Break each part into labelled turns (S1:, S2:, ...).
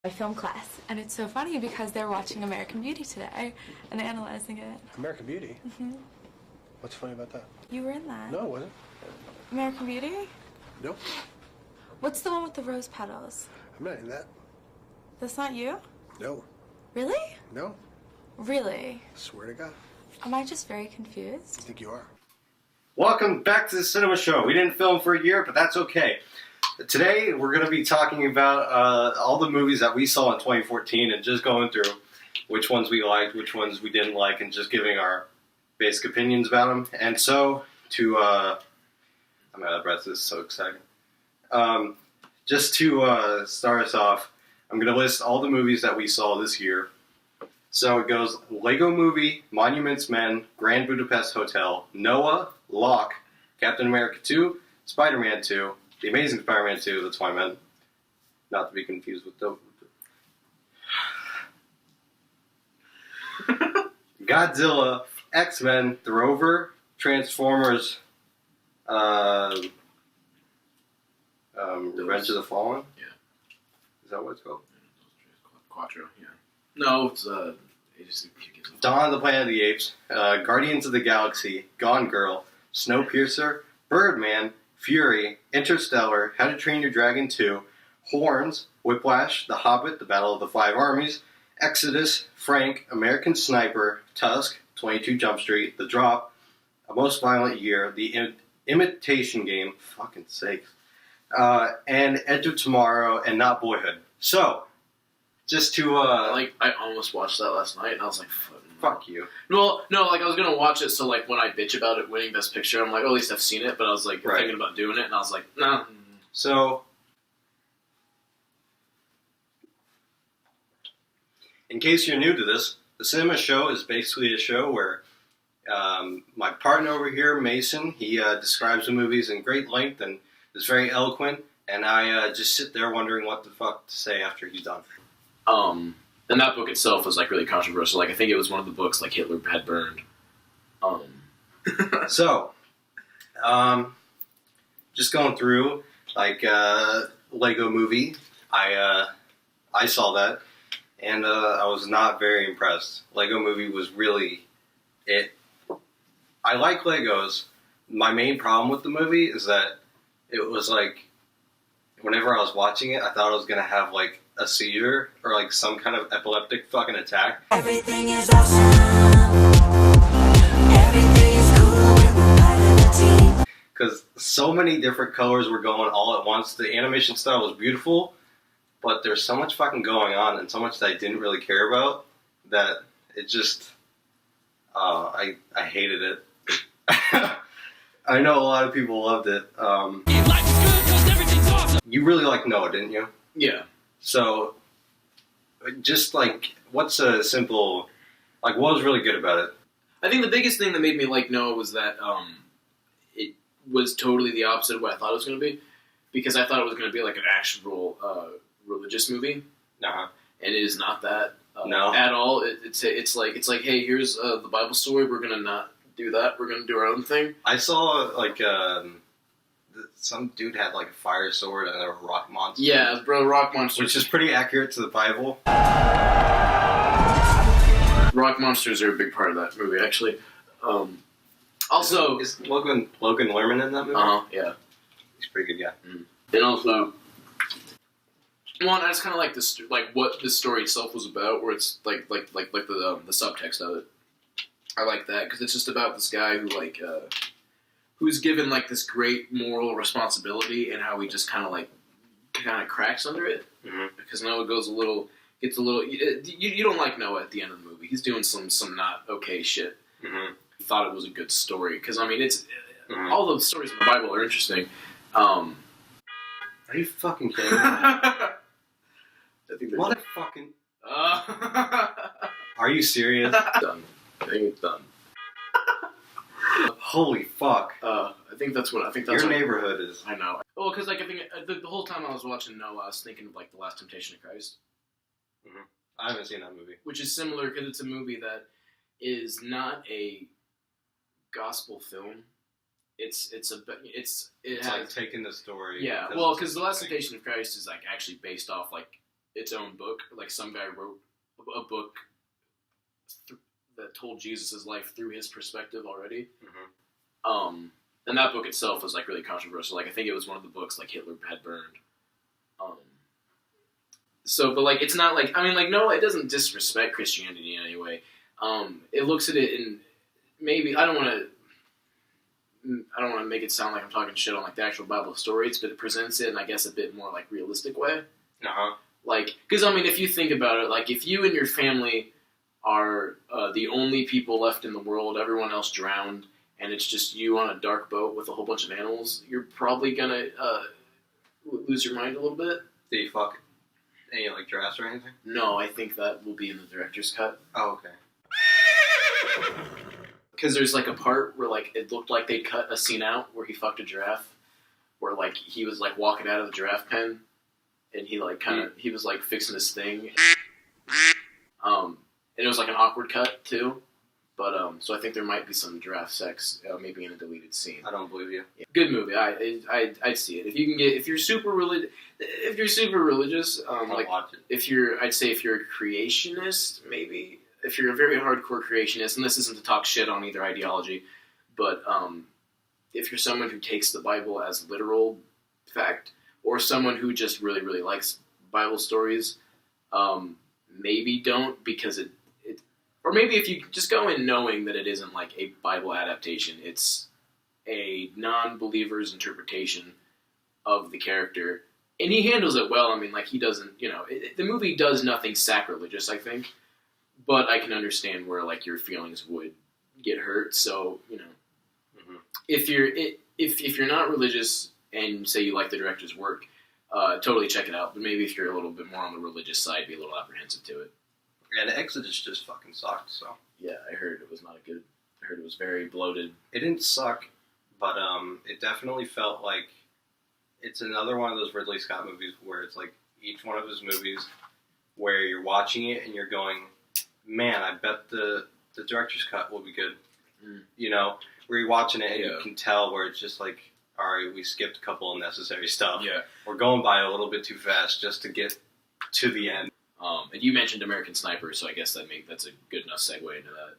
S1: my film class, and it's so funny because they're watching American Beauty today and analyzing it.
S2: American Beauty? What's funny about that?
S1: You were in that.
S2: No, it wasn't.
S1: American Beauty?
S2: Nope.
S1: What's the one with the rose petals?
S2: I'm not in that.
S1: That's not you?
S2: No.
S1: Really?
S2: No.
S1: Really?
S2: Swear to God.
S1: Am I just very confused?
S2: I think you are.
S3: Welcome back to the Cinema Show. We didn't film for a year, but that's okay. Today, we're going to be talking about all the movies that we saw in 2014 and just going through which ones we liked, which ones we didn't like, and just giving our basic opinions about them. And so, I'm out of breath, this is so exciting. Just to start us off, I'm going to list all the movies that we saw this year. So it goes Lego Movie, Monuments Men, Grand Budapest Hotel, Noah, Locke, Captain America 2, Spider-Man 2, The Amazing Spider-Man 2, that's what I meant. Not to be confused with the... Godzilla, X-Men, The Rover, Transformers, Revenge of the Fallen?
S4: Yeah.
S3: Is that what it's called?
S4: Quattro, yeah. No, it's,
S3: Dawn of the Planet of the Apes, Guardians of the Galaxy, Gone Girl, Snowpiercer, Birdman, Fury, Interstellar, How to Train Your Dragon 2, Horns, Whiplash, The Hobbit, The Battle of the Five Armies, Exodus, Frank, American Sniper, Tusk, 22 Jump Street, The Drop, A Most Violent Year, The Imitation Game, fucking sakes, and Edge of Tomorrow, and Not Boyhood. So, just to,
S4: I almost watched that last night, and I was like,
S3: fuck you.
S4: Well, no, I was gonna watch it, so, when I bitch about it winning Best Picture, I'm like, oh, at least I've seen it, but I was, thinking about doing it, and I was like, nah.
S3: So, in case you're new to this, the Cinema Show is basically a show where my partner over here, Mason, he describes the movies in great length and is very eloquent, and I just sit there wondering what the fuck to say after he's done.
S4: And that book itself was, really controversial. I think it was one of the books, Hitler had burned.
S3: So, just going through, Lego Movie, I saw that, and I was not very impressed. Lego Movie was really it. I like Legos. My main problem with the movie is that it was whenever I was watching it, I thought I was going to have a seizure or some kind of epileptic fucking attack.
S5: Everything is awesome. Everything is cool with the light of the team.
S3: Because so many different colors were going all at once. The animation style was beautiful, but there's so much fucking going on and so much that I didn't really care about that it just... I hated it. I know a lot of people loved it. You really liked Noah, didn't you?
S4: Yeah.
S3: So, just what's a simple... what was really good about it?
S4: I think the biggest thing that made me like Noah was that it was totally the opposite of what I thought it was going to be. Because I thought it was going to be an actual religious movie.
S3: Uh-huh.
S4: And it is not that
S3: No.
S4: at all. It's like, hey, here's the Bible story. We're going to not do that. We're going to do our own thing.
S3: I saw, some dude had, a fire sword and a rock monster.
S4: Yeah, bro, rock monsters.
S3: Which is pretty accurate to the Bible.
S4: Rock monsters are a big part of that movie, actually. Also...
S3: Is Logan Lerman in that movie?
S4: Yeah.
S3: He's a pretty good guy.
S4: And also... One, I just kind of like this, what the story itself was about, where it's the subtext of it. I like that because it's just about this guy who who's given this great moral responsibility and how he just kind of cracks under it.
S3: Mm-hmm.
S4: Because Noah gets a little. You don't like Noah at the end of the movie. He's doing some not okay shit.
S3: Mm-hmm.
S4: He thought it was a good story because it's
S3: Mm-hmm.
S4: all the stories in the Bible are interesting.
S3: Are you fucking kidding me?
S4: I think they're
S3: What a fucking... Are you serious?
S4: done. I think it's done.
S3: Holy fuck.
S4: I think that's
S3: Your
S4: what,
S3: neighborhood is...
S4: I know. Well, because I think the whole time I was watching Noah, I was thinking of The Last Temptation of Christ,
S3: I haven't seen that movie.
S4: which is similar because it's a movie that is not a gospel film. It has
S3: taking the story...
S4: yeah. Well, because The Last Temptation of Christ is actually based off its own book. Like some guy wrote a book that told Jesus' life through his perspective already. And that book itself was like really controversial. Like I think it was one of the books like Hitler had burned. So, but like it's not like no, it doesn't disrespect Christianity in any way. It looks at it in maybe I don't want to make it sound like I'm talking shit on like the actual Bible stories, but it presents it in I guess a bit more like realistic way. Like, because if you think about it, like if you and your family are the only people left in the world, everyone else drowned, and it's just you on a dark boat with a whole bunch of animals, you're probably gonna lose your mind a little bit.
S3: Did you fuck any like giraffes or anything?
S4: No, I think that will be in the director's cut.
S3: Oh, okay.
S4: Because there's like a part where like it looked like they cut a scene out where he fucked a giraffe, where like he was like walking out of the giraffe pen, and he like he was like fixing his thing. And it was like an awkward cut too, but so I think there might be some giraffe sex maybe in a deleted scene.
S3: I don't believe you.
S4: Yeah. Good movie. I'd see it if you can get if you're super religious.
S3: I'll watch it.
S4: I'd say if you're a creationist, maybe. If you're a very hardcore creationist, and this isn't to talk shit on either ideology, but if you're someone who takes the Bible as literal fact, or someone who just really, really likes Bible stories, maybe don't, because it or maybe if you just go in knowing that it isn't like a Bible adaptation, it's a non-believer's interpretation of the character, and he handles it well. He doesn't, the movie does nothing sacrilegious, I think. But I can understand where like your feelings would get hurt. So if you're not religious and say you like the director's work, totally check it out. But maybe if you're a little bit more on the religious side, be a little apprehensive to it.
S3: And Exodus just fucking sucked. So
S4: yeah, I heard it was not good. I heard it was very bloated.
S3: It didn't suck, but it definitely felt like it's another one of those Ridley Scott movies where it's like each one of his movies where you're watching it and you're going, man, I bet the director's cut will be good. Where you're watching it and you can tell where it's just like, all right, we skipped a couple unnecessary stuff.
S4: Yeah.
S3: We're going by a little bit too fast just to get to the end.
S4: And you mentioned American Sniper, so I guess that's a good enough segue into that.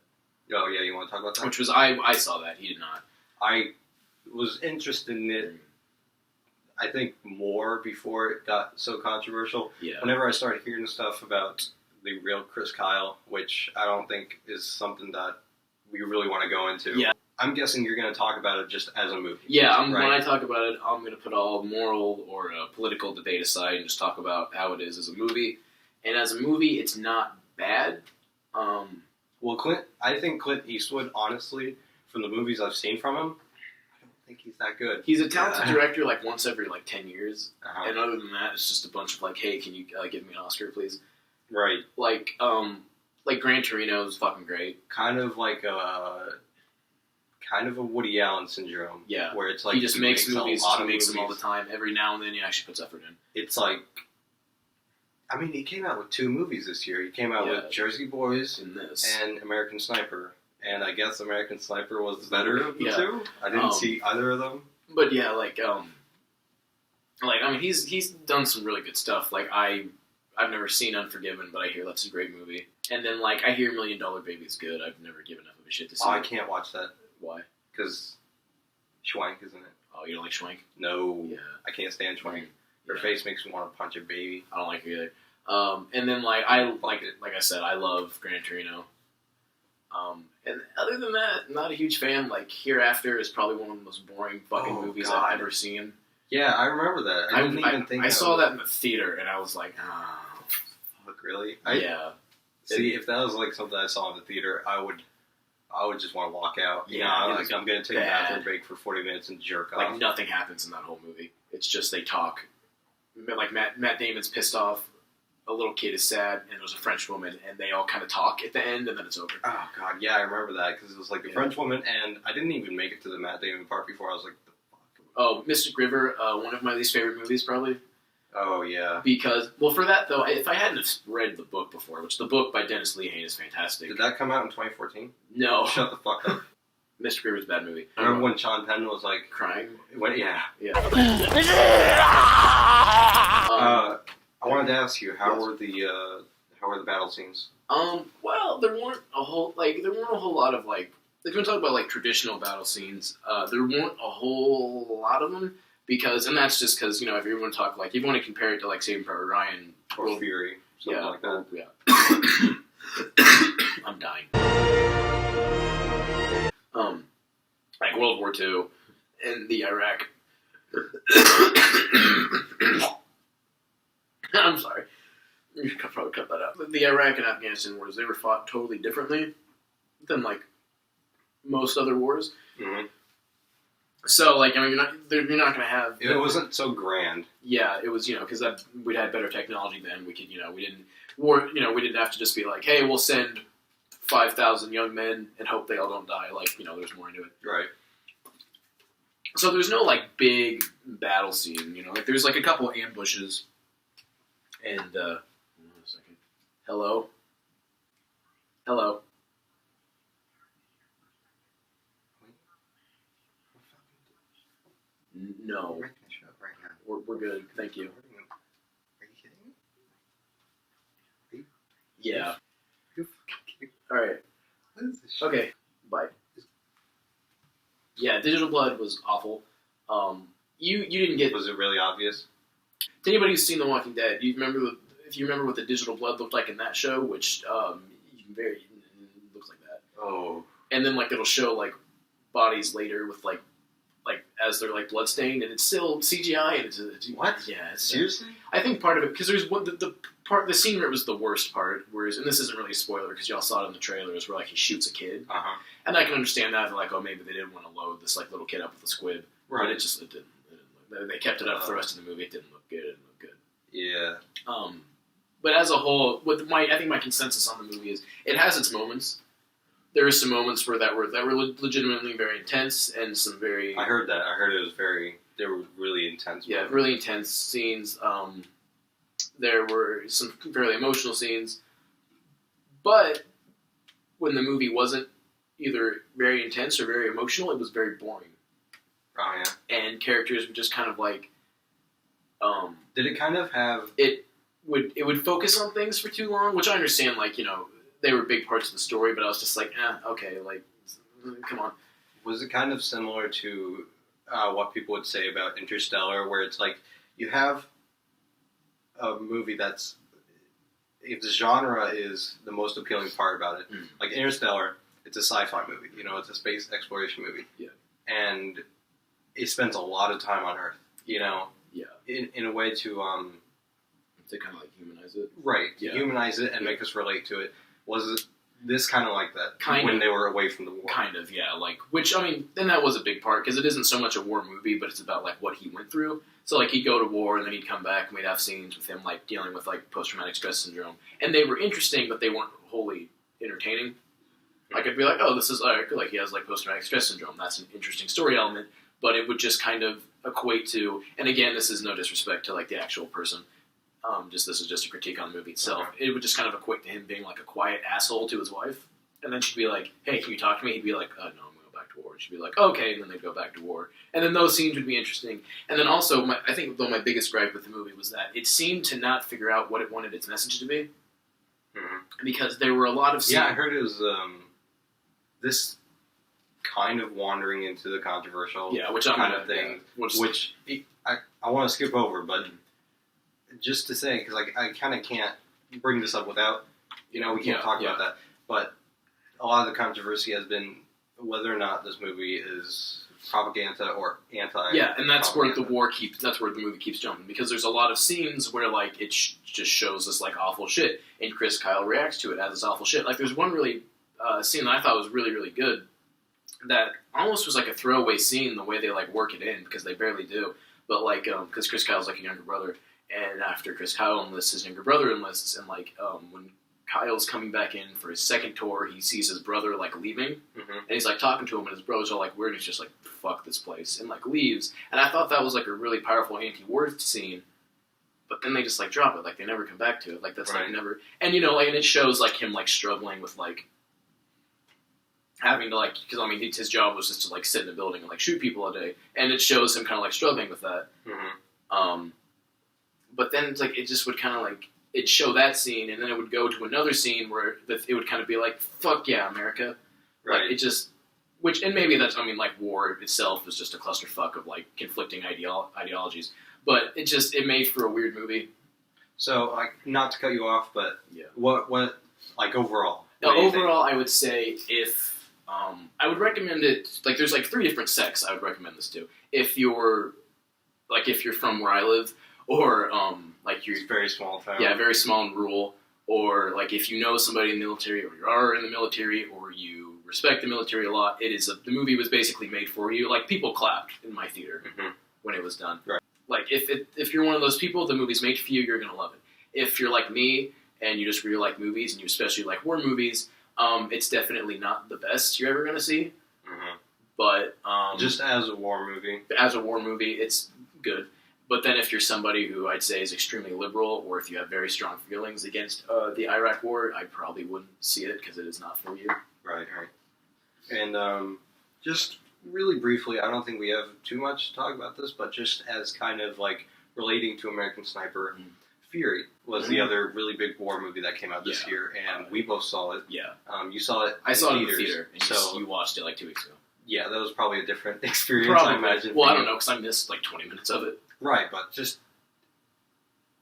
S3: Oh, yeah, you want to talk about that?
S4: Which was, I saw that, he did not.
S3: I was interested in it, I think, more before it got so controversial.
S4: Yeah.
S3: Whenever I started hearing stuff about the real Chris Kyle, which I don't think is something that we really want to go into.
S4: Yeah.
S3: I'm guessing you're going to talk about it just as a movie.
S4: Yeah,
S3: right?
S4: When I talk about it, I'm going to put all moral or political debate aside and just talk about how it is as a movie. And as a movie, it's not bad.
S3: Well, I think Clint Eastwood, honestly, from the movies I've seen from him, I don't think he's that good.
S4: He's a talented director like once every 10 years.
S3: Uh-huh.
S4: And other than that, it's just a bunch of hey, can you give me an Oscar, please?
S3: Right.
S4: Like Gran Torino is fucking great.
S3: Kind of like a Woody Allen syndrome.
S4: Yeah.
S3: Where it's like
S4: he just makes movies,
S3: he
S4: makes them all the time. Every now and then he actually puts effort in.
S3: It's like, he came out with 2 movies this year. He came out with Jersey Boys
S4: in this
S3: and American Sniper. And I guess American Sniper was the better of the 2. I didn't see either of them.
S4: But yeah, he's done some really good stuff. I've never seen Unforgiven, but I hear that's a great movie. And then, I hear $1 Million Baby is good. I've never given enough of a shit to see
S3: Oh,
S4: it.
S3: I can't watch that.
S4: Why?
S3: Because Schwank is in it.
S4: Oh, you don't like Schwank?
S3: No.
S4: Yeah.
S3: I can't stand Schwank. Her
S4: Yeah.
S3: face makes me want to punch a baby.
S4: I don't like her either. And then, like I said, I love Gran Torino. And other than that, not a huge fan. Hereafter is probably one of the most boring fucking movies
S3: God.
S4: I've ever seen.
S3: Yeah, I remember that. I didn't even think
S4: I saw that in the theater, and I was like,
S3: Fuck, really?
S4: yeah.
S3: See, if that was something I saw in the theater, I would just want to walk out.
S4: Yeah,
S3: I'm
S4: it was
S3: going to take a
S4: bad.
S3: bathroom break for 40 minutes and jerk off.
S4: Nothing happens in that whole movie. It's just they talk. Matt Damon's pissed off. A little kid is sad, and there's a French woman, and they all kind of talk at the end, and then it's over.
S3: Oh, God, yeah, I remember that, because it was the French woman, and I didn't even make it to the Matt Damon part before. I was like, the fuck?
S4: Oh, Mystic River, one of my least favorite movies, probably.
S3: Oh, yeah.
S4: Because, well, for that, though, if I hadn't read the book before, which the book by Dennis Lehane is fantastic.
S3: Did that come out in 2014?
S4: No.
S3: Shut the fuck up.
S4: Mystic River's a bad movie.
S3: I remember when Sean Penn was
S4: crying?
S3: yeah.
S4: Yeah.
S3: I wanted to ask you, how were the battle scenes?
S4: Well, there weren't a whole lot of like, if you want to talk about like traditional battle scenes, there weren't a whole lot of them and that's just because, if you want to talk like, if you want to compare it to like Saving Private Ryan
S3: Or Fury, something like that.
S4: Yeah. I'm dying. Like World War II and the Iraq. I'm sorry. You should probably cut that out. The Iraq and Afghanistan wars, they were fought totally differently than like most other wars.
S3: Mm-hmm.
S4: So like, you're not going to have.
S3: It wasn't so grand.
S4: Yeah, it was, because we'd had better technology then. We could, we didn't have to just be like, hey, we'll send 5,000 young men and hope they all don't die. Like, there's more into it.
S3: Right.
S4: So there's no like big battle scene. Like there's like a couple ambushes. And hold on a second. Hello. No,
S3: We're making a show right now.
S4: we're good. Thank you.
S3: Are you kidding me?
S4: Yeah.
S3: You're fucking kidding.
S4: All right.
S3: What is this shit?
S4: Okay. Bye. Yeah, Digital Blood was awful. You didn't get.
S3: Was it really obvious?
S4: To anybody who's seen The Walking Dead, if you remember what the Digital Blood looked like in that show, which it looks like that.
S3: Oh.
S4: And then like it'll show like bodies later with like as they're like bloodstained, and it's still CGI. And it's
S3: What?
S4: Yeah. It's,
S3: Seriously?
S4: I think part of it because there's one the scene where it was the worst part, and this isn't really a spoiler because y'all saw it in the trailers, where like he shoots a kid, and I can understand that. They're like, oh, maybe they didn't want to load this like little kid up with a squib,
S3: Right.
S4: But it didn't. They kept it up for the rest of the movie. It didn't look good. It didn't look good.
S3: Yeah.
S4: But as a whole, I think my consensus on the movie is it has its moments. There are some moments where that were legitimately very intense, and some very.
S3: I heard that. I heard it was they were really intense.
S4: Yeah, really intense scenes. There were some fairly emotional scenes, but when the movie wasn't either very intense or very emotional, it was very boring.
S3: Oh yeah.
S4: And characters were just kind of like.
S3: Did it kind of have?
S4: It would focus on things for too long, which I understand. Like they were big parts of the story, but I was just like, okay, like, come on.
S3: Was it kind of similar to what people would say about Interstellar, where it's like you have a movie that's, if the genre is the most appealing part about it, like Interstellar, it's a sci-fi movie, it's a space exploration movie.
S4: Yeah.
S3: And it spends a lot of time on Earth,
S4: Yeah.
S3: in a way to
S4: kind of like humanize it.
S3: right,
S4: Yeah.
S3: humanize it and make us relate to it. Was it this kind of like that
S4: Kind
S3: when
S4: of.
S3: they were away from the war?
S4: Kind of, yeah. Like, which, I mean, then that was a big part, because it isn't so much a war movie, but it's about, like, what he went through. So, like, he'd go to war, and then he'd come back, and we'd have scenes with him, like, dealing with, like, post-traumatic stress syndrome. And they were interesting, but they weren't wholly entertaining. Like, I'd be like, oh, this is, like, he has, like, post-traumatic stress syndrome. That's an interesting story element. But it would just kind of equate to, and again, this is no disrespect to, like, the actual person. This is just a critique on the movie itself.
S3: Okay.
S4: It would just kind of equate to him being, like, a quiet asshole to his wife. And then she'd be like, hey, can you talk to me? He'd be like, no, I'm going to go back to war. And she'd be like, okay. And then they'd go back to war. And then those scenes would be interesting. And then also, I think my biggest gripe with the movie was that it seemed to not figure out what it wanted its message to be.
S3: Mhm.
S4: Because there were a lot of scenes.
S3: Yeah, I heard it was this kind of wandering into the controversial
S4: which I'm
S3: kind
S4: gonna,
S3: of thing,
S4: yeah,
S3: which I want to skip over, but just to say, because I kind of can't bring this up without, we can't talk about that, but a lot of the controversy has been whether or not this movie is propaganda or anti.
S4: Yeah, and that's where the movie keeps jumping, because there's a lot of scenes where, like, it just shows this, like, awful shit, and Chris Kyle reacts to it as this awful shit. Like, there's one really scene that I thought was really, really good that almost was like a throwaway scene, the way they, like, work it in, because they barely do. But, like, because Chris Kyle's, like, a younger brother, and after Chris Kyle enlists, his younger brother enlists, and, like, when Kyle's coming back in for his second tour, he sees his brother, like, leaving, and he's, like, talking to him, and his brother's all, like, weird, and he's just like, fuck this place, and, like, leaves. And I thought that was, like, a really powerful anti-war scene, but then they just, like, drop it. Like, they never come back to it. Like, that's,
S3: Right.
S4: like, never... And, like, and it shows, like, him, like, struggling with, like, having to, like... Because, I mean, his job was just to, like, sit in a building and, like, shoot people all day. And it shows him kind of, like, struggling with that.
S3: Mm-hmm.
S4: but then it's like it just would kind of like it'd show that scene, and then it would go to another scene where it would kind of be like, "Fuck yeah, America!"
S3: Right.
S4: Like, it just, which, and maybe that's, I mean, like war itself is just a clusterfuck of like conflicting ideologies, but it made for a weird movie.
S3: So, like, not to cut you off, but
S4: Yeah.
S3: what like overall?
S4: Now,
S3: what do you think?
S4: overall, I would say if I would recommend it. Like, there's like 3 different sects I would recommend this to. If you're from where I live, or like you're
S3: It's a very small town.
S4: yeah, very small and rural, or like if you know somebody in the military, or you are in the military, or you respect the military a lot, the movie was basically made for you. Like, people clapped in my theater
S3: Mhm.
S4: when it was done.
S3: Right.
S4: Like, if you're one of those people, the movie's made for you, you're gonna love it. If you're like me and you just really like movies, and you especially like war movies, it's definitely not the best you're ever gonna see.
S3: Mhm.
S4: But
S3: Just as a war movie.
S4: as a war movie, it's good. But then if you're somebody who I'd say is extremely liberal, or if you have very strong feelings against the Iraq War, I probably wouldn't see it because it is not for you.
S3: Right. And just really briefly, I don't think we have too much to talk about this, but just as kind of like relating to American Sniper,
S4: Mhm.
S3: Fury was the
S4: Mhm.
S3: other really big war movie that came out this
S4: Yeah.
S3: year, and we both saw it.
S4: Yeah,
S3: You saw it.
S4: I saw it in the
S3: theaters,
S4: theater, and
S3: so
S4: you watched it like 2 weeks ago.
S3: yeah, that was probably a different experience. I imagine.
S4: Well,
S3: for
S4: I don't
S3: you.
S4: know because I missed like 20 minutes of it.
S3: Right, but just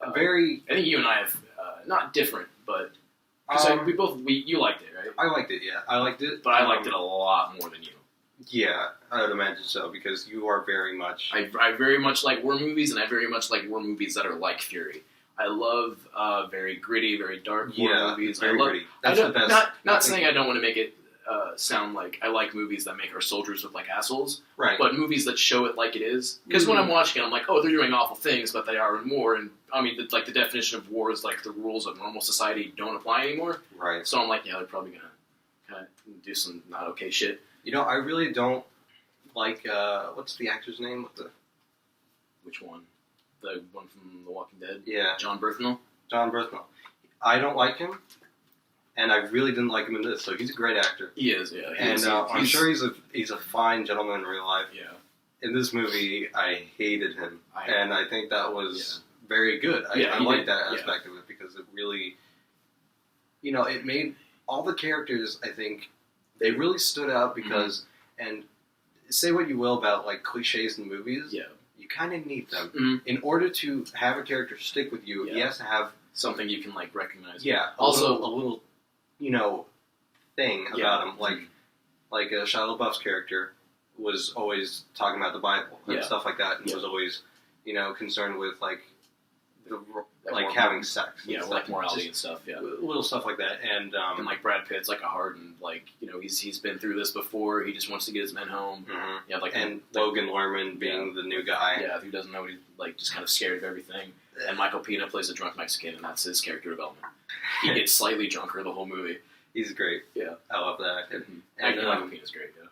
S4: Uh,
S3: very.
S4: I think you and I have not different, but because you liked it, right?
S3: I liked it. Yeah, I liked it.
S4: But I liked it a lot more than you.
S3: Yeah, I would imagine so because you are very much.
S4: I very much like war movies, and I very much like war movies that are like Fury. I love very gritty, very dark war
S3: yeah,
S4: movies.
S3: very
S4: I love.
S3: gritty. That's the best.
S4: Not
S3: I
S4: saying
S3: think-
S4: I don't want to make it sound like I like movies that make our soldiers look like assholes,
S3: Right.
S4: but movies that show it like it is. Because when I'm watching it, I'm like, oh, they're doing awful things, but they are in war. And I mean, the definition of war is like the rules of normal society don't apply anymore.
S3: Right.
S4: So I'm like, yeah, they're probably gonna kind of do some not okay shit.
S3: You know, I really don't like. What's the actor's name? With the
S4: Which one? The one from The Walking Dead?
S3: yeah,
S4: John Berthnell?
S3: John Berthnell. I don't like him, and I really didn't like him in this. So he's a great actor,
S4: He is, yeah.
S3: and I'm sure he's a fine gentleman in real life.
S4: Yeah.
S3: In this movie, I hated him, and I think that was very good. I
S4: Yeah, he
S3: like
S4: did,
S3: that
S4: yeah.
S3: aspect of it because it really, you know, it made all the characters. I think they really stood out because, and say what you will about like cliches in movies,
S4: Yeah.
S3: you kind of need them
S4: Mhm.
S3: in order to have a character stick with you. He
S4: Yeah.
S3: has to have
S4: Something you can, like, recognize.
S3: a
S4: Also-
S3: little, you know, thing
S4: Yeah.
S3: about him, like Shia LaBeouf's character was always talking about the Bible and
S4: Yeah.
S3: stuff like that, and
S4: Yeah.
S3: was always, you know, concerned with like
S4: Like
S3: having sex, and
S4: Yeah,
S3: stuff.
S4: like morality
S3: Just
S4: and stuff, yeah.
S3: little stuff like that, and
S4: And, like, Brad Pitt's, like, a hardened, like, you know, he's been through this before. He just wants to get his men home.
S3: mhm.
S4: Yeah, like,
S3: and
S4: like,
S3: Logan Lerman being the new guy.
S4: yeah, who doesn't know what he's, like, just kind of scared of everything. And Michael Pena plays a drunk Mexican, and that's his character development. He gets slightly drunker the whole movie.
S3: He's great.
S4: Yeah.
S3: I love that actor.
S4: And
S3: And
S4: Michael Pena's great, yeah.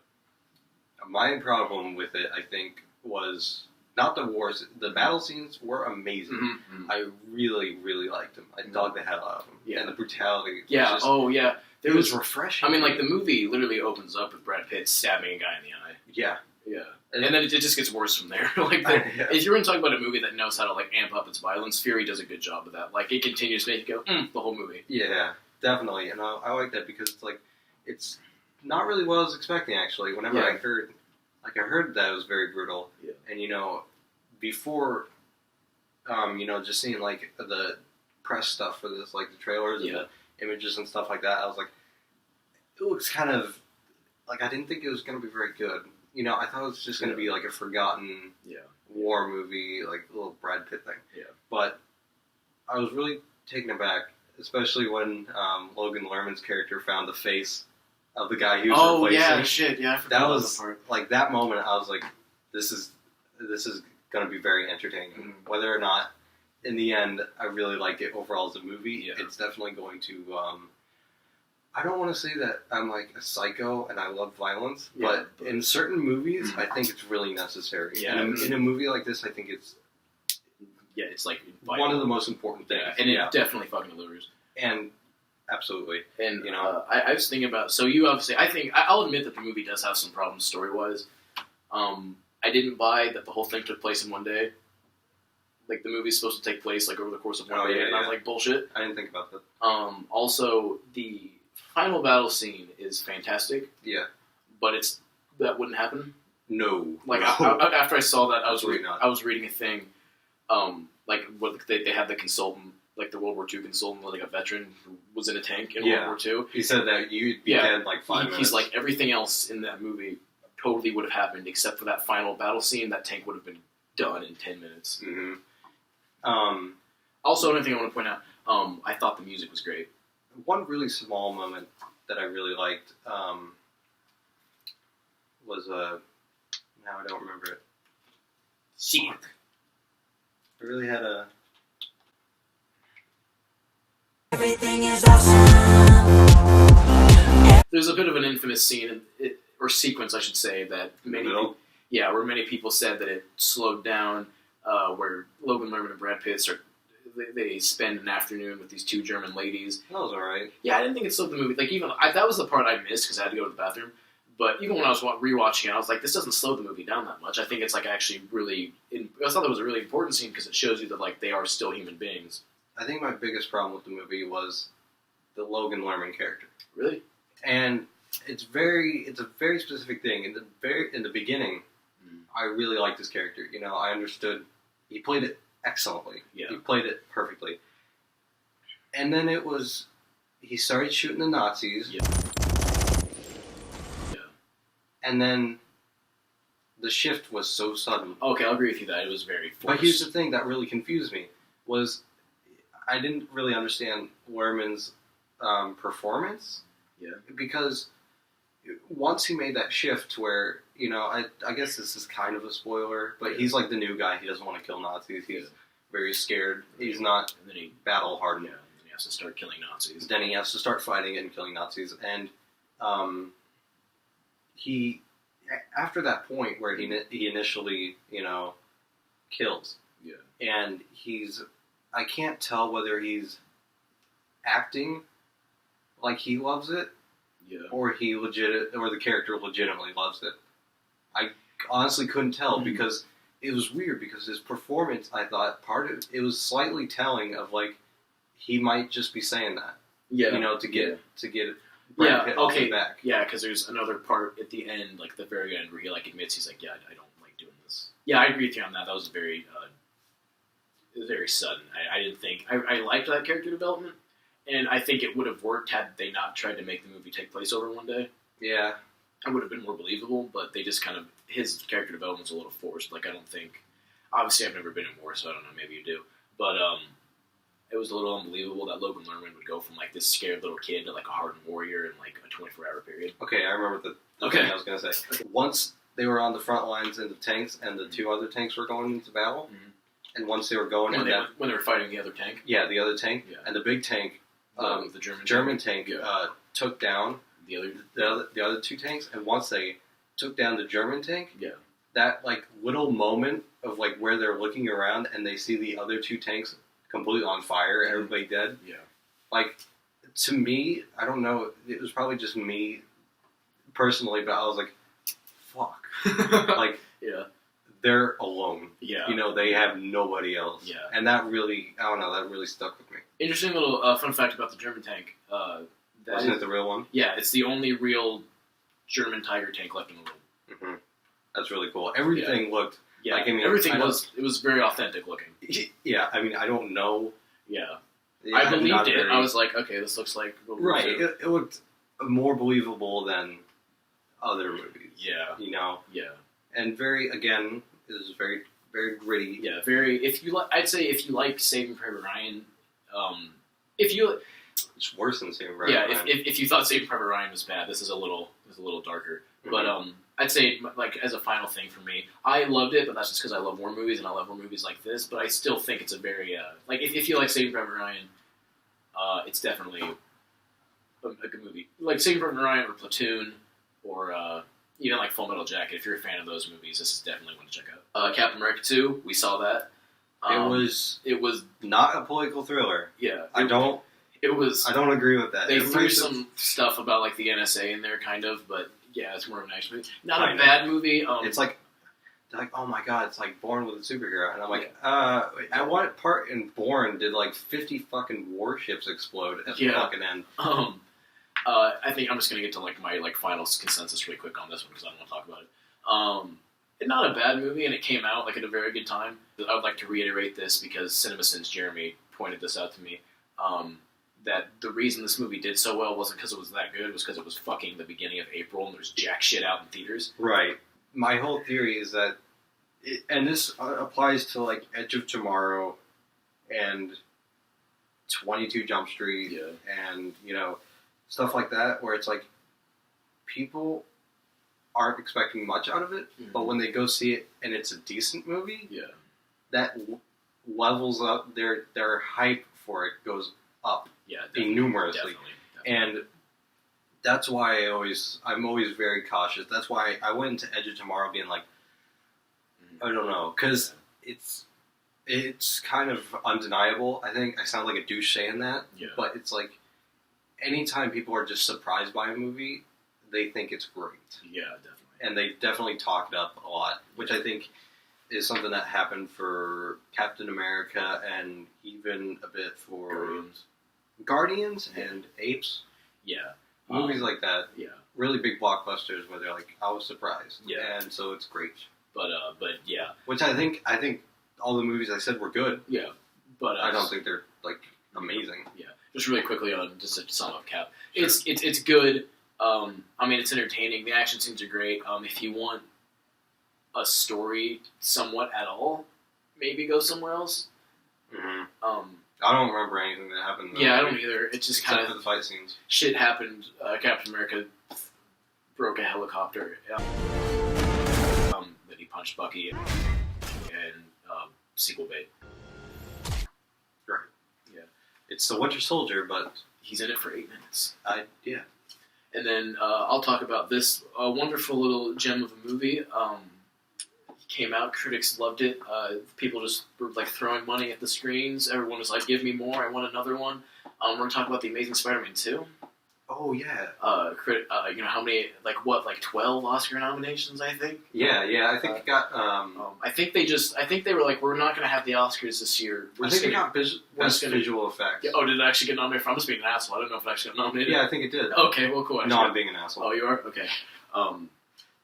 S3: my problem with it, I think, was not the wars. The battle scenes were amazing.
S4: Mm-hmm.
S3: I really, really liked them. I dug the hell out of them.
S4: Yeah.
S3: And the brutality. was
S4: Yeah,
S3: just,
S4: oh, yeah. There
S3: it was
S4: was,
S3: refreshing.
S4: I mean, like, the movie literally opens up with Brad Pitt stabbing a guy in the eye.
S3: Yeah.
S4: Yeah. And then it just gets worse from there. Like,
S3: Yeah.
S4: if you're going to talk about a movie that knows how to, like, amp up its violence, Fury does a good job of that. Like, it continues to make you go, the whole movie.
S3: Yeah, definitely. And I like that because it's like, it's not really what I was expecting, actually. Whenever
S4: Yeah.
S3: I heard that it was very brutal.
S4: Yeah.
S3: And, you know, before, you know, just seeing, like, the press stuff for this, like, the trailers and
S4: Yeah.
S3: the images and stuff like that, I was like, it looks kind of, like, I didn't think it was going to be very good. You know, I thought it was just going to be, like, a forgotten
S4: Yeah.
S3: war movie, like, a little Brad Pitt thing.
S4: Yeah.
S3: But I was really taken aback, especially when Logan Lerman's character found the face of the guy he was replacing.
S4: shit, yeah, I forgot
S3: That
S4: about
S3: was,
S4: part.
S3: like, that moment, I was like, this is going to be very entertaining.
S4: Mhm.
S3: Whether or not, in the end, I really liked it overall as a movie,
S4: Yeah.
S3: it's definitely going to, I don't want to say that I'm, like, a psycho and I love violence,
S4: Yeah,
S3: but in certain movies, I think it's really necessary.
S4: Yeah.
S3: In a movie like this, I think it's
S4: Yeah, it's like
S3: one of the most important things.
S4: Yeah, and it definitely fucking delivers.
S3: And absolutely.
S4: And
S3: You know?
S4: I was thinking about. So you obviously, I think I'll admit that the movie does have some problems story wise. I didn't buy that the whole thing took place in one day. like the movie's supposed to take place like over the course of one
S3: Oh,
S4: day,
S3: yeah,
S4: and I was
S3: yeah.
S4: like, bullshit.
S3: I didn't think about that.
S4: Also, the final battle scene is fantastic,
S3: Yeah.
S4: but that wouldn't happen.
S3: No.
S4: Like
S3: no.
S4: after I saw that,
S3: Absolutely not.
S4: I was reading a thing, like what they had the consultant, like the World War II consultant, like a veteran who was in a tank in
S3: Yeah.
S4: World War II.
S3: He said that you'd be
S4: Yeah.
S3: dead in like 5 minutes.
S4: He's like, everything else in that movie totally would have happened except for that final battle scene. That tank would have been done in 10 minutes.
S3: Mhm.
S4: Also, another thing I want to point out, I thought the music was great.
S3: One really small moment that I really liked was now I don't remember it.
S4: Secret.
S3: I really had a
S5: Everything is awesome.
S4: There's a bit of an infamous scene, or sequence, I should say, that
S3: middle.
S4: where many people said that it slowed down, where Logan Lerman and Brad Pitt they spend an afternoon with these two German ladies.
S3: That was alright.
S4: Yeah, I didn't think it slowed the movie. Like that was the part I missed because I had to go to the bathroom. But even when I was rewatching it, I was like, this doesn't slow the movie down that much. I think it's like actually really. I thought that was a really important scene because it shows you that like they are still human beings.
S3: I think my biggest problem with the movie was the Logan Lerman character,
S4: Really?
S3: and it's a very specific thing. In the beginning, I really liked his character. You know, I understood he played it excellently.
S4: Yeah.
S3: He played it perfectly. And then he started shooting the Nazis.
S4: Yeah. Yeah.
S3: And then the shift was so sudden.
S4: Okay, I'll agree with you that it was very forced.
S3: But here's the thing that really confused me was I didn't really understand Lerman's performance.
S4: Yeah.
S3: Because once he made that shift where, you know, I guess this is kind of a spoiler, but he's like the new guy. He doesn't want to kill Nazis. He's very scared. He's not
S4: and then he
S3: battle hardened.
S4: and then he has to start killing Nazis.
S3: Then he has to start fighting and killing Nazis. And he, after that point where he initially, you know, kills.
S4: Yeah.
S3: And I can't tell whether he's acting like he loves it
S4: Yeah.
S3: or the character legitimately loves it. I honestly couldn't tell
S4: Mhm.
S3: because it was weird because his performance, I thought it was slightly telling of like he might just be saying that,
S4: Yeah.
S3: you know, to get
S4: Yeah,
S3: Brad Pitt off
S4: okay.
S3: his back.
S4: Yeah, because there's another part at the end, like the very end, where he like admits he's like, yeah, I don't like doing this. Yeah, I agree with you on that. That was very sudden. I didn't think I liked that character development, and I think it would have worked had they not tried to make the movie take place over one day.
S3: Yeah.
S4: It would have been more believable, but they just kind of his character development's a little forced. Like I don't think, obviously I've never been in war, so I don't know. Maybe you do, but it was a little unbelievable that Logan Lerman would go from like this scared little kid to like a hardened warrior in like a 24-hour period.
S3: Okay, I remember the
S4: Okay.
S3: thing I was gonna say. Once they were on the front lines in the tanks, and the two other tanks were going into battle,
S4: Mhm.
S3: and once they were going
S4: When
S3: in
S4: they,
S3: that,
S4: when they were fighting the other tank,
S3: the other tank
S4: Yeah.
S3: and the big tank,
S4: the
S3: German tank,
S4: Yeah.
S3: took down
S4: the other,
S3: the other two tanks, and once they took down the German tank,
S4: Yeah.
S3: that like little moment of like where they're looking around and they see the other two tanks completely on fire, everybody dead.
S4: Yeah.
S3: Like to me, I don't know. It was probably just me personally, but I was like, "Fuck!" Like
S4: yeah,
S3: they're alone.
S4: yeah.
S3: You know, they have nobody else.
S4: Yeah.
S3: And that really, I don't know, that really stuck with me.
S4: Interesting little fun fact about the German tank. That
S3: Wasn't
S4: is-
S3: it the real one?
S4: yeah, it's the only real German Tiger tank left in the world.
S3: Mm-hmm. That's really cool. Everything looked.
S4: Yeah,
S3: Like, I mean,
S4: everything
S3: I know-
S4: was very authentic looking.
S3: Yeah, I mean, I don't know.
S4: Yeah,
S3: Yeah,
S4: I
S3: I'm
S4: believed
S3: not
S4: it.
S3: very-
S4: I was like, okay, this looks like World War
S3: Right.
S4: II.
S3: It looked more believable than other movies.
S4: Yeah,
S3: You know,
S4: yeah,
S3: and very again, it was very very gritty.
S4: yeah. Very. If you like, I'd say if you like Saving Private Ryan, if you
S3: It's worse than Saving Private
S4: yeah,
S3: Ryan.
S4: if you thought Saving Private Ryan was bad, this is a little darker. But I'd say like as a final thing for me, I loved it, but that's just because I love war movies and I love war movies like this. But I still think it's a very like if you like Saving Private Ryan, it's definitely a good movie. Like Saving Private Ryan or Platoon or even like Full Metal Jacket. If you're a fan of those movies, this is definitely one to check out. Captain America 2, we saw that. It was
S3: not a political thriller.
S4: yeah.
S3: I don't agree with that.
S4: They threw
S3: Everybody said-
S4: some stuff about like the NSA in there, kind of, but yeah, it's more of an action movie. Not
S3: Kind
S4: a
S3: of.
S4: bad movie.
S3: It's like they're like, oh my god, it's like Bourne with a superhero, and I'm like, at what part in Bourne did like 50 fucking warships explode at the
S4: Yeah.
S3: fucking end?
S4: I think I'm just gonna get to like my like final consensus really quick on this one because I don't want to talk about it. It's not a bad movie, and it came out like at a very good time. I would like to reiterate this because CinemaSins Jeremy pointed this out to me. That the reason this movie did so well wasn't because it was that good, it was because it was fucking the beginning of April and there's jack shit out in theaters.
S3: Right. My whole theory is that, and this applies to like Edge of Tomorrow and 22 Jump Street and, stuff like that, where it's like people aren't expecting much out of it, but when they go see it and it's a decent movie, that levels up their hype for it goes up innumerously. And that's why I'm always very cautious. That's why I went into Edge of Tomorrow being like, I don't know, because it's kind of undeniable. I think I sound like a douche saying that, but it's like anytime people are just surprised by a movie, they think it's great.
S4: Yeah, definitely.
S3: And they definitely talk it up a lot, which I think is something that happened for Captain America and even a bit for Guardians and Apes.
S4: Yeah.
S3: Movies like that.
S4: Yeah.
S3: Really big blockbusters where they're like, I was surprised.
S4: Yeah.
S3: And so it's great.
S4: But yeah.
S3: Which I think all the movies I said were good.
S4: Yeah. But
S3: I don't think they're like amazing.
S4: Yeah. Just really quickly on just to sum up Cap.
S3: Sure.
S4: It's good. I mean, it's entertaining. The action scenes are great. If you want a story somewhat at all, maybe go somewhere else.
S3: Mm-hmm. I don't remember anything that happened.
S4: Yeah, I don't either. It's just kind
S3: except
S4: of
S3: for the fight scenes.
S4: Shit happened. Captain America broke a helicopter. That he punched Bucky and sequel bait.
S3: Right.
S4: Yeah.
S3: It's the Winter Soldier, but
S4: he's in it for 8 minutes.
S3: Yeah.
S4: And then I'll talk about this wonderful little gem of a movie. Came out, critics loved it. People just were like throwing money at the screens. Everyone was like, "Give me more! I want another one." We're gonna talk about the Amazing Spider-Man 2.
S3: Oh yeah.
S4: How many? Like 12 Oscar nominations, I think.
S3: Yeah. I think it got.
S4: I think they were like, we're not gonna have the Oscars this year.
S3: I think it got best visual effects.
S4: Yeah, oh, did it actually get nominated? I'm just being an asshole. I don't know if it actually got nominated.
S3: Yeah, I think it did.
S4: Okay, well, cool.
S3: No, I'm being an asshole.
S4: Oh, you are? Okay.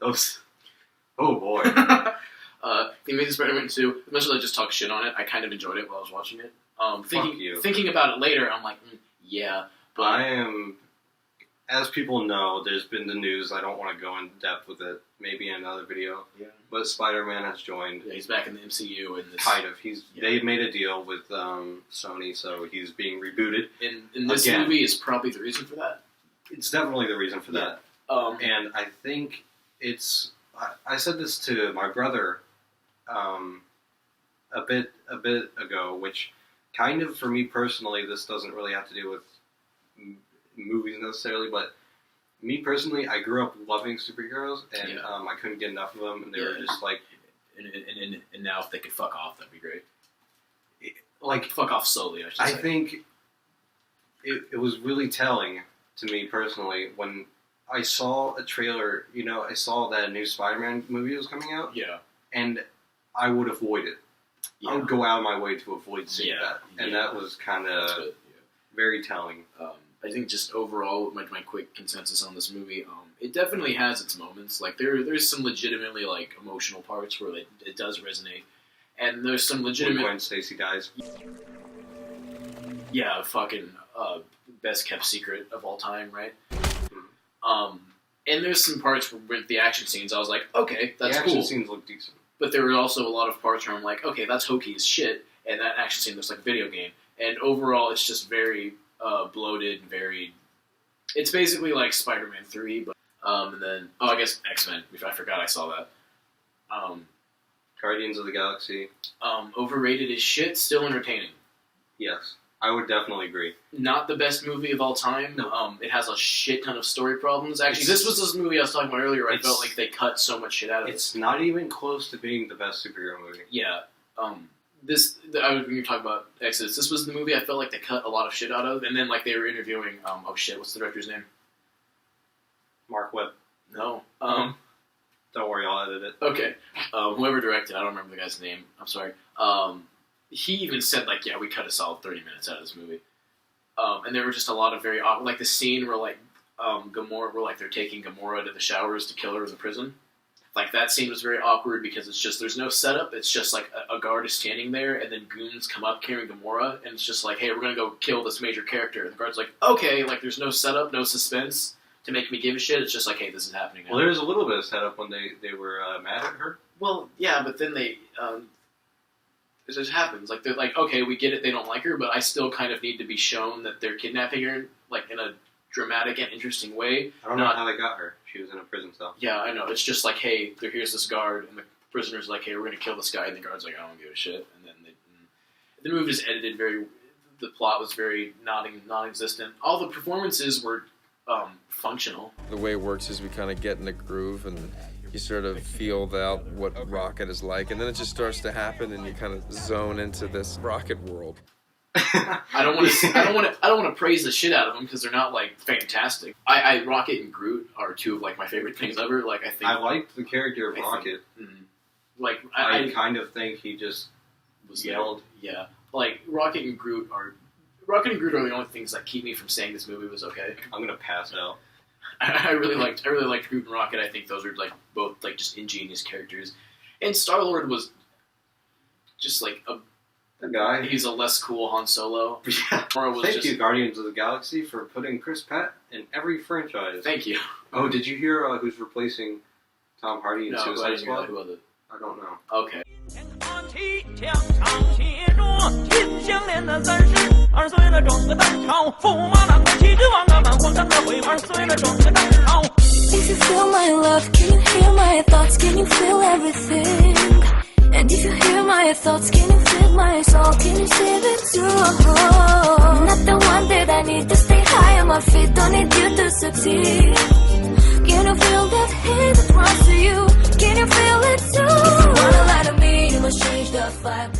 S3: Those. Oh boy.
S4: The Amazing Spider-Man 2, as much as I just talk shit on it, I kind of enjoyed it while I was watching it. Thinking about it later, I'm like, yeah. But
S3: I am, as people know, there's been the news. I don't want to go in depth with it. Maybe in another video.
S4: Yeah.
S3: But Spider-Man has joined.
S4: Yeah, he's back in the MCU. And
S3: kind of. They made a deal with Sony, so he's being rebooted.
S4: And this movie is probably the reason for that.
S3: It's definitely the reason for that. And I think it's. I said this to my brother a bit ago, which kind of for me personally, this doesn't really have to do with movies necessarily, but me personally, I grew up loving superheroes, and I couldn't get enough of them, and they were just like,
S4: and now if they could fuck off, that'd be great.
S3: Like
S4: fuck off slowly, I should say.
S3: I think it was really telling to me personally when I saw a trailer. I saw that a new Spider-Man movie was coming out.
S4: Yeah.
S3: And I would avoid it.
S4: Yeah.
S3: I would go out of my way to avoid seeing that. And that was kind of very telling.
S4: I think just overall, my quick consensus on this movie, it definitely has its moments. Like, there's some legitimately, like, emotional parts where it does resonate. And there's some legitimate...
S3: When Stacy dies.
S4: Yeah, fucking best kept secret of all time, right? And there's some parts with the action scenes, I was like, okay, that's cool.
S3: The action scenes look decent.
S4: But there were also a lot of parts where I'm like, okay, that's hokey as shit, and that action scene looks like a video game. And overall, it's just very bloated, very... It's basically like Spider-Man 3, but... and then... Oh, I guess X-Men. I forgot I saw that.
S3: Guardians of the Galaxy.
S4: Overrated as shit, still entertaining.
S3: Yes. I would definitely agree.
S4: Not the best movie of all time. No. It has a shit ton of story problems. Actually, this was this movie I was talking about earlier where I felt like they cut so much shit out of it.
S3: It's not even close to being the best superhero movie.
S4: Yeah. When you're talking about Exodus, this was the movie I felt like they cut a lot of shit out of, and then like they were interviewing, what's the director's name?
S3: Mark Webb.
S4: No.
S3: Don't worry, I'll edit it.
S4: Okay. Whoever directed, I don't remember the guy's name. I'm sorry. He even said, like, yeah, we cut a solid 30 minutes out of this movie. And there were just a lot of very awkward, like the scene where, like, Gamora, where, like, they're taking Gamora to the showers to kill her in the prison. Like, that scene was very awkward because it's just, there's no setup. It's just, like, a guard is standing there, and then goons come up carrying Gamora, and it's just like, hey, we're gonna go kill this major character. And the guard's like, okay, like, there's no setup, no suspense to make me give a shit. It's just like, hey, this is happening now.
S3: Well, there was a little bit of setup when they were mad at her.
S4: Well, yeah, but then they, it just happens. Like, they're like, okay, we get it, they don't like her, but I still kind of need to be shown that they're kidnapping her, like, in a dramatic and interesting way.
S3: I don't know how they got her. She was in a prison cell.
S4: Yeah, I know. It's just like, hey, here's this guard, and the prisoner's like, hey, we're going to kill this guy, and the guard's like, I don't give a shit. And then the movie was edited the plot was very non-existent. All the performances were functional.
S6: The way it works is we kind of get in the groove and you sort of feel out what Rocket is like, and then it just starts to happen, and you kind of zone into this Rocket world.
S4: I don't want to praise the shit out of them because they're not like fantastic. Rocket and Groot are two of like my favorite things ever. Like I
S3: liked the character of Rocket. I kind of think he just was yelled.
S4: Yeah, like Rocket and Groot are the only things that keep me from saying this movie was okay.
S3: I'm gonna pass out.
S4: I really liked Groot and Rocket. I think those are like both like just ingenious characters, and Star-Lord was just like
S3: the guy.
S4: He's a less cool Han Solo.
S3: Yeah. Thank you, Guardians of the Galaxy, for putting Chris Pratt in every franchise.
S4: Thank you.
S3: Oh, did you hear who's replacing Tom Hardy in Suicide Squad?
S4: Who was it?
S3: I don't know.
S4: Okay.
S5: ？If you feel my love, can you hear my thoughts? Can you feel everything? And if you hear my thoughts, can you feel my soul? Can you see it too? I'm not the one that I need to stay high on my feet. Don't need you to succeed. Can you feel that hate that runs to you? Can you feel it too? If you wanna lie to me, you must change the vibe.